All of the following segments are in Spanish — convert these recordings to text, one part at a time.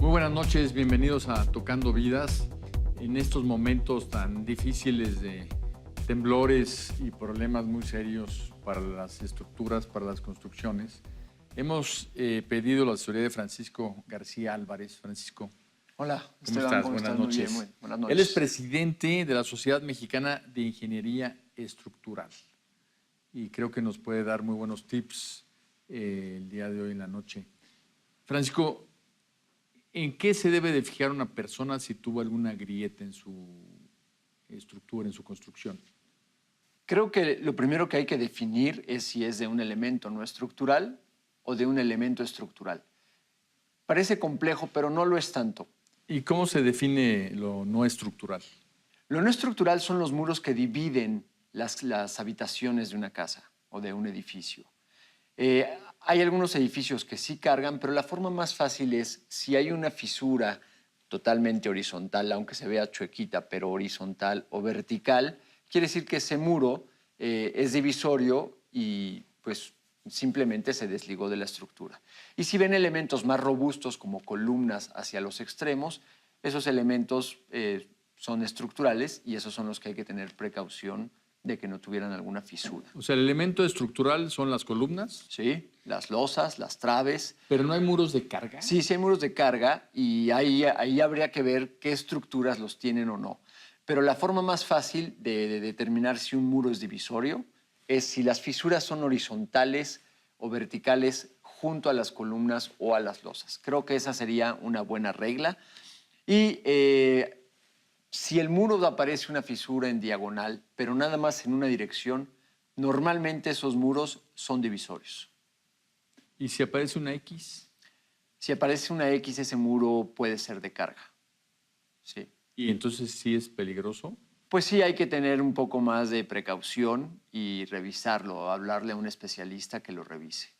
Muy buenas noches, bienvenidos a Tocando Vidas. En estos momentos tan difíciles de temblores y problemas muy serios para las estructuras, para las construcciones, hemos pedido la asesoría de Francisco García Álvarez. Francisco, Hola, ¿cómo Esteban, estás? ¿cómo Buenas estás? noches. Muy bien, buenas noches. Él es presidente de la Sociedad Mexicana de Ingeniería Estructural y creo que nos puede dar muy buenos tips el día de hoy en la noche. Francisco, ¿en qué se debe de fijar una persona si tuvo alguna grieta en su estructura, en su construcción? Creo que lo primero que hay que definir es si es de un elemento no estructural o de un elemento estructural. Parece complejo, pero no lo es tanto. ¿Y cómo se define lo no estructural? Lo no estructural son los muros que dividen las habitaciones de una casa o de un edificio. Hay algunos edificios que sí cargan, pero la forma más fácil es si hay una fisura totalmente horizontal, aunque se vea chuequita, pero horizontal o vertical, quiere decir que ese muro es divisorio y pues simplemente se desligó de la estructura. Y si ven elementos más robustos como columnas hacia los extremos, esos elementos son estructurales y esos son los que hay que tener precaución de que no tuvieran alguna fisura. O sea, el elemento estructural son las columnas. ¿Sí? Las losas, las traves. ¿Pero no hay muros de carga? Sí, sí hay muros de carga y ahí habría que ver qué estructuras los tienen o no. Pero la forma más fácil de determinar si un muro es divisorio es si las fisuras son horizontales o verticales junto a las columnas o a las losas. Creo que esa sería una buena regla. Y si el muro aparece una fisura en diagonal, pero nada más en una dirección, normalmente esos muros son divisorios. ¿Y si aparece una X? Si aparece una X, ese muro puede ser de carga. Sí. ¿Y entonces sí es peligroso? Pues sí, hay que tener un poco más de precaución y revisarlo, hablarle a un especialista que lo revise.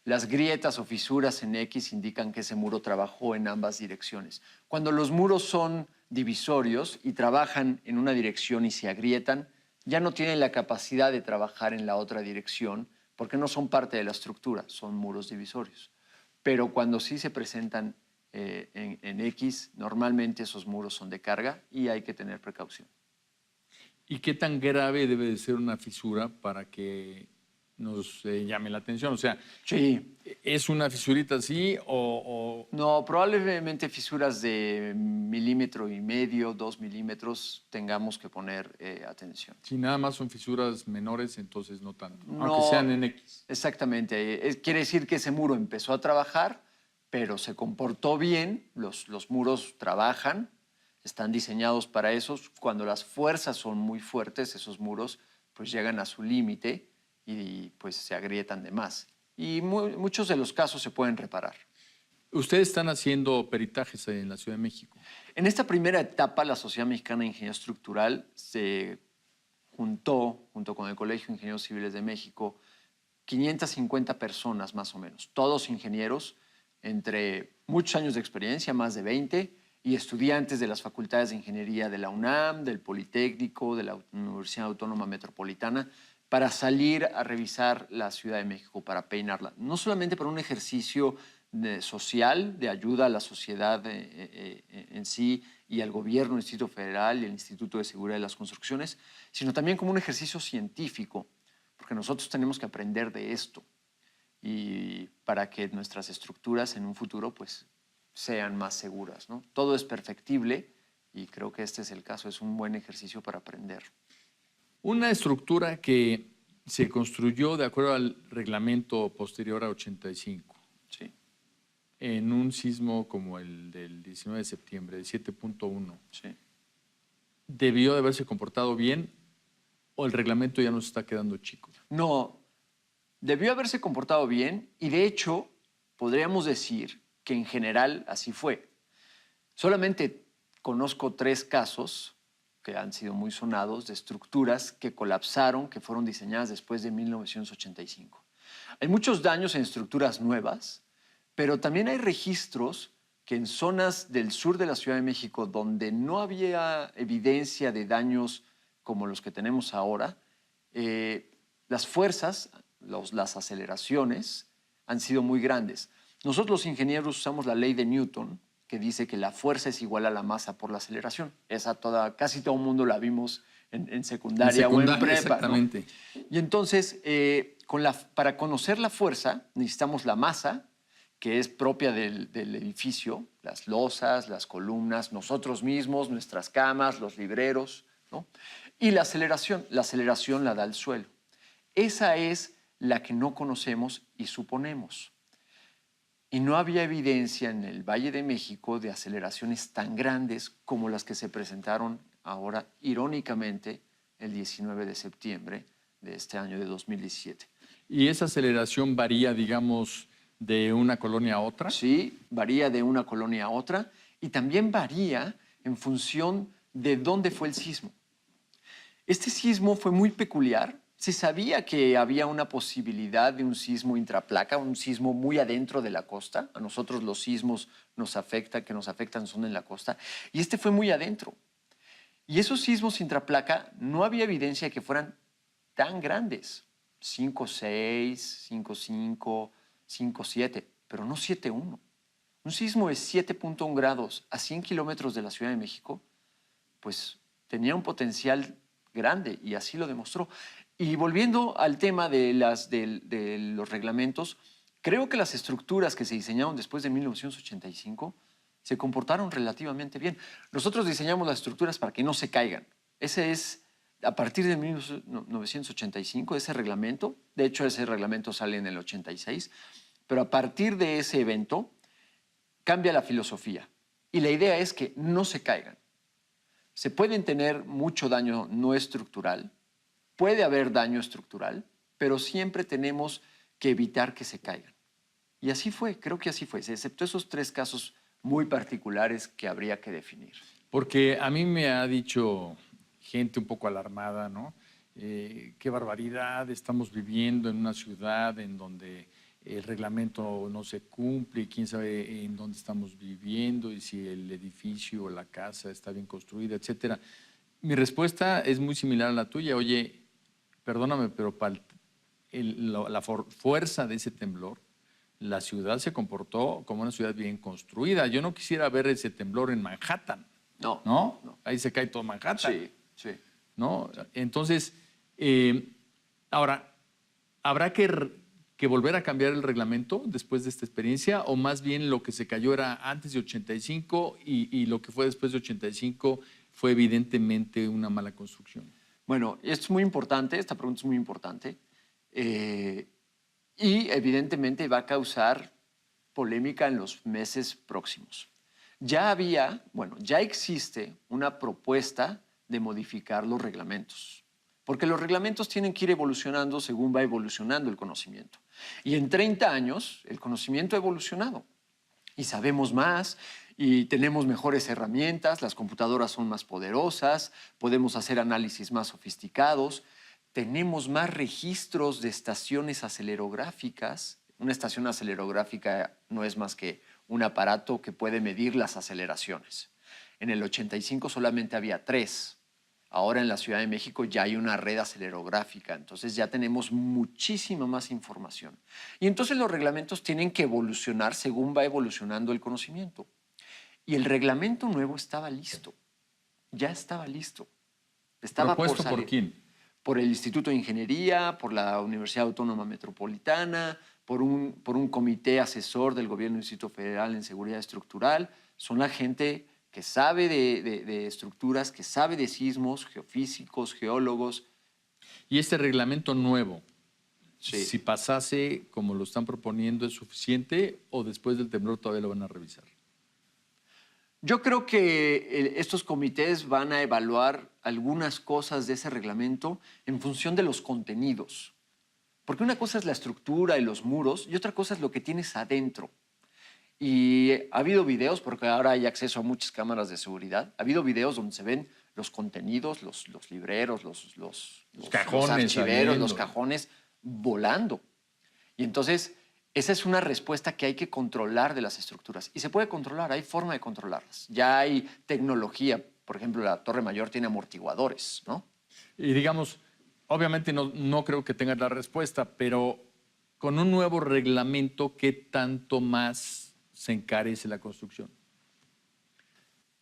Las grietas o fisuras en X indican que ese muro trabajó en ambas direcciones. Cuando los muros son divisorios y trabajan en una dirección y se agrietan, ya no tienen la capacidad de trabajar en la otra dirección porque no son parte de la estructura, son muros divisorios. Pero cuando sí se presentan en X, normalmente esos muros son de carga y hay que tener precaución. ¿Y qué tan grave debe de ser una fisura para que nos llame la atención? O sea, Sí. ¿es una fisurita así o...? No, probablemente fisuras de 1,5 milímetros, 2 milímetros, tengamos que poner atención. Si nada más son fisuras menores, entonces no tanto, No, aunque sean en X. Exactamente. Quiere decir que ese muro empezó a trabajar, pero se comportó bien, los muros trabajan, están diseñados para eso. Cuando las fuerzas son muy fuertes, esos muros pues llegan a su límite y pues se agrietan de más. Y muchos de los casos se pueden reparar. Ustedes están haciendo peritajes en la Ciudad de México. En esta primera etapa, la Sociedad Mexicana de Ingeniería Estructural se junto con el Colegio de Ingenieros Civiles de México, 550 personas más o menos, todos ingenieros, entre muchos años de experiencia, más de 20, y estudiantes de las facultades de ingeniería de la UNAM, del Politécnico, de la Universidad Autónoma Metropolitana, para salir a revisar la Ciudad de México, para peinarla. No solamente para un ejercicio social, de ayuda a la sociedad en sí y al gobierno, el Instituto Federal y el Instituto de Seguridad de las Construcciones, sino también como un ejercicio científico, porque nosotros tenemos que aprender de esto y para que nuestras estructuras en un futuro pues sean más seguras, ¿no? Todo es perfectible y creo que este es el caso, es un buen ejercicio para aprender. Una estructura que se construyó de acuerdo al reglamento posterior a 85. Sí. En un sismo como el del 19 de septiembre, de 7.1. Sí. ¿Debió de haberse comportado bien o el reglamento ya nos está quedando chico? No, debió haberse comportado bien y de hecho podríamos decir que en general así fue. Solamente conozco 3 casos que han sido muy sonados de estructuras que colapsaron, que fueron diseñadas después de 1985. Hay muchos daños en estructuras nuevas, pero también hay registros que en zonas del sur de la Ciudad de México donde no había evidencia de daños como los que tenemos ahora, las fuerzas, las aceleraciones han sido muy grandes. Nosotros los ingenieros usamos la ley de Newton, que dice que la fuerza es igual a la masa por la aceleración. Casi todo el mundo la vimos en secundaria o en prepa, exactamente. ¿no? Y entonces, para conocer la fuerza, necesitamos la masa, que es propia del edificio, las losas, las columnas, nosotros mismos, nuestras camas, los libreros, ¿no? Y la aceleración la da el suelo. Esa es la que no conocemos y suponemos. Y no había evidencia en el Valle de México de aceleraciones tan grandes como las que se presentaron ahora, irónicamente, el 19 de septiembre de este año de 2017. ¿Y esa aceleración varía, digamos, de una colonia a otra? Sí, varía de una colonia a otra y también varía en función de dónde fue el sismo. Este sismo fue muy peculiar. Se sabía que había una posibilidad de un sismo intraplaca, un sismo muy adentro de la costa. A nosotros los sismos que nos afectan son en la costa. Y este fue muy adentro. Y esos sismos intraplaca no había evidencia de que fueran tan grandes. 5.6, 5.5, 5.7, pero no 7.1. Un sismo de 7.1 grados a 100 kilómetros de la Ciudad de México, pues tenía un potencial grande y así lo demostró. Y volviendo al tema de los reglamentos, creo que las estructuras que se diseñaron después de 1985 se comportaron relativamente bien. Nosotros diseñamos las estructuras para que no se caigan. Ese es, a partir de 1985, ese reglamento, de hecho ese reglamento sale en el 86, pero a partir de ese evento cambia la filosofía. Y la idea es que no se caigan. Se pueden tener mucho daño no estructural, puede haber daño estructural, pero siempre tenemos que evitar que se caigan. Y así fue, creo que así fue, excepto esos 3 casos muy particulares que habría que definir. Porque a mí me ha dicho gente un poco alarmada, ¿no? Qué barbaridad, estamos viviendo en una ciudad en donde el reglamento no se cumple y quién sabe en dónde estamos viviendo y si el edificio o la casa está bien construida, etcétera. Mi respuesta es muy similar a la tuya. Oye, perdóname, pero para la fuerza de ese temblor, la ciudad se comportó como una ciudad bien construida. Yo no quisiera ver ese temblor en Manhattan. ¿No? Ahí se cae todo Manhattan. Sí, sí. ¿No? Entonces, ahora, ¿habrá que volver a cambiar el reglamento después de esta experiencia? ¿O más bien lo que se cayó era antes de 85 y lo que fue después de 85 fue evidentemente una mala construcción? Bueno, esto es muy importante, esta pregunta es muy importante. Y evidentemente va a causar polémica en los meses próximos. Ya existe una propuesta de modificar los reglamentos, porque los reglamentos tienen que ir evolucionando según va evolucionando el conocimiento. Y en 30 años el conocimiento ha evolucionado y sabemos más y tenemos mejores herramientas, las computadoras son más poderosas, podemos hacer análisis más sofisticados, tenemos más registros de estaciones acelerográficas. Una estación acelerográfica no es más que un aparato que puede medir las aceleraciones. En el 85 solamente había 3. Ahora en la Ciudad de México ya hay una red acelerográfica, entonces ya tenemos muchísima más información. Y entonces los reglamentos tienen que evolucionar según va evolucionando el conocimiento. Y el reglamento nuevo estaba listo, ya estaba listo. Estaba ¿Propuesto por salir. por quién? Por el Instituto de Ingeniería, por la Universidad Autónoma Metropolitana, por un comité asesor del Gobierno del Distrito Federal en Seguridad Estructural. Son la gente que sabe de estructuras, que sabe de sismos, geofísicos, geólogos. ¿Y este reglamento nuevo, Sí. si pasase como lo están proponiendo, es suficiente o después del temblor todavía lo van a revisar? Yo creo que estos comités van a evaluar algunas cosas de ese reglamento en función de los contenidos. Porque una cosa es la estructura y los muros y otra cosa es lo que tienes adentro. Y ha habido videos, porque ahora hay acceso a muchas cámaras de seguridad, ha habido videos donde se ven los contenidos, los libreros, los cajones, los archiveros, saliendo. los cajones volando. Y entonces esa es una respuesta que hay que controlar de las estructuras. Y se puede controlar, hay forma de controlarlas. Ya hay tecnología, por ejemplo, la Torre Mayor tiene amortiguadores, ¿no? Y digamos, obviamente no creo que tengas la respuesta, pero con un nuevo reglamento, ¿qué tanto más se encarece la construcción?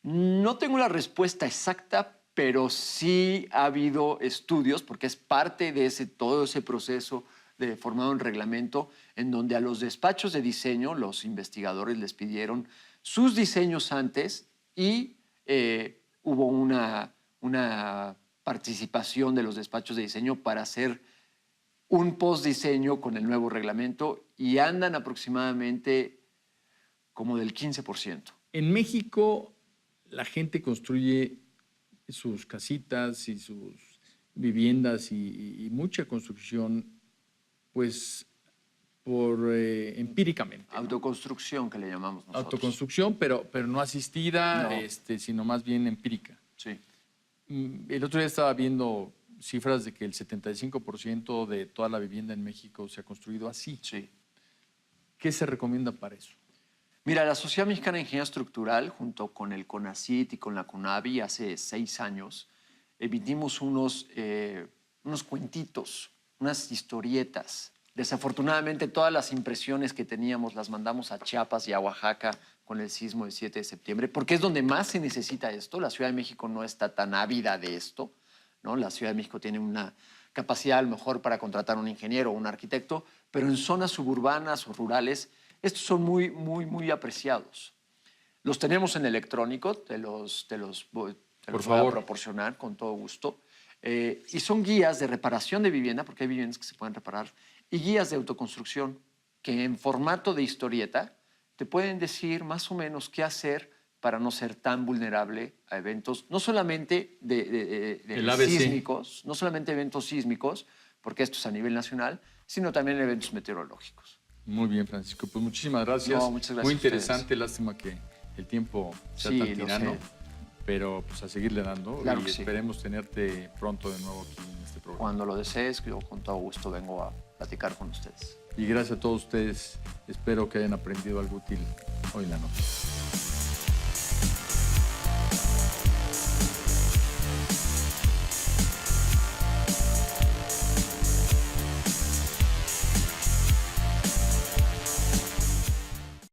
No tengo la respuesta exacta, pero sí ha habido estudios, porque es parte de todo ese proceso de formar un reglamento, en donde a los despachos de diseño, los investigadores les pidieron sus diseños antes y hubo una participación de los despachos de diseño para hacer un postdiseño con el nuevo reglamento y andan aproximadamente como del 15%. En México, la gente construye sus casitas y sus viviendas y mucha construcción, pues, empíricamente, ¿no? Autoconstrucción, que le llamamos nosotros. Autoconstrucción, pero no asistida, No. sino más bien empírica. Sí. El otro día estaba viendo cifras de que el 75% de toda la vivienda en México se ha construido así. Sí. ¿Qué se recomienda para eso? Mira, la Sociedad Mexicana de Ingeniería Estructural, junto con el CONACYT y con la CONAVI, hace 6 años, emitimos unos cuentitos, unas historietas. Desafortunadamente, todas las impresiones que teníamos las mandamos a Chiapas y a Oaxaca con el sismo del 7 de septiembre, porque es donde más se necesita esto. La Ciudad de México no está tan ávida de esto, ¿no? La Ciudad de México tiene una capacidad a lo mejor para contratar un ingeniero o un arquitecto, pero en zonas suburbanas o rurales, estos son muy, muy, muy apreciados. Los tenemos en electrónico, te los voy a proporcionar con todo gusto. Y son guías de reparación de vivienda, porque hay viviendas que se pueden reparar, y guías de autoconstrucción que en formato de historieta te pueden decir más o menos qué hacer para no ser tan vulnerable a eventos, no solamente sísmicos, no solamente eventos sísmicos, porque esto es a nivel nacional, sino también eventos meteorológicos. Muy bien, Francisco. Pues muchísimas gracias. No, muchas gracias. Muy interesante, lástima que el tiempo sea Sí, tan lo tirano, sé. pero pues a seguirle dando Claro y que sí. esperemos tenerte pronto de nuevo aquí en este programa. Cuando lo desees, yo con todo gusto vengo a platicar con ustedes. Y gracias a todos ustedes. Espero que hayan aprendido algo útil hoy en la noche.